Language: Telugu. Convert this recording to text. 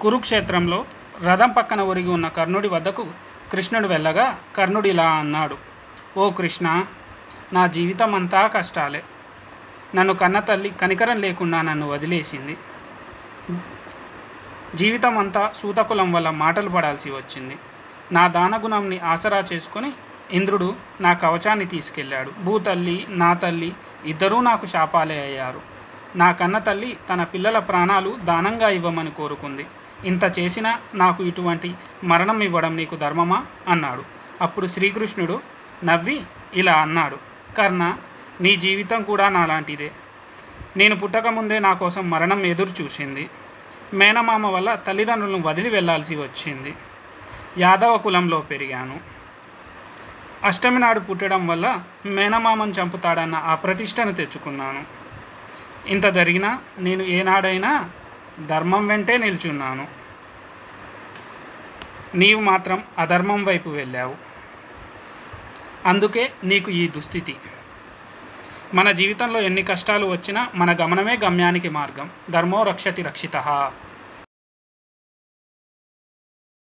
కురుక్షేత్రంలో రథం పక్కన ఒరిగి ఉన్న కర్ణుడి వద్దకు కృష్ణుడు వెళ్ళగా కర్ణుడు ఇలా అన్నాడు: ఓ కృష్ణ, నా జీవితం అంతా కష్టాలే. నన్ను కన్న తల్లి కనికరం లేకుండా నన్ను వదిలేసింది. జీవితం అంతా సూతకులం వల్ల మాటలు పడాల్సి వచ్చింది. నా దానగుణంని ఆసరా చేసుకొని ఇంద్రుడు నా కవచాన్ని తీసుకెళ్ళాడు. భూతల్లి, నా తల్లి ఇద్దరూ నాకు శాపాలే అయ్యారు. నా కన్న తల్లి తన పిల్లల ప్రాణాలు దానంగా ఇవ్వమని కోరుకుంది. ఇంత చేసినా నాకు ఇటువంటి మరణం ఇవ్వడం నీకు ధర్మమా అన్నాడు. అప్పుడు శ్రీకృష్ణుడు నవ్వి ఇలా అన్నాడు: కర్ణ, నీ జీవితం కూడా నాలాంటిదే. నేను పుట్టకముందే నా కోసం మరణం ఎదురు చూసింది. మేనమామ వల్ల తల్లిదండ్రులను వదిలి వెళ్ళాల్సి వచ్చింది. యాదవ కులంలో పెరిగాను. అష్టమి నాడు పుట్టడం వల్ల మేనమామను చంపుతాడన్న ఆ ప్రతిష్టను తెచ్చుకున్నాను. ఇంత జరిగినా నేను ఏనాడైనా ధర్మం వెంటే నిల్చున్నాను. నీవు మాత్రం అధర్మం వైపు వెళ్ళావు. అందుకే నీకు ఈ దుస్థితి. మన జీవితంలో ఎన్ని కష్టాలు వచ్చినా మన గమనమే గమ్యానికి మార్గం. ధర్మో రక్షతి రక్షితః.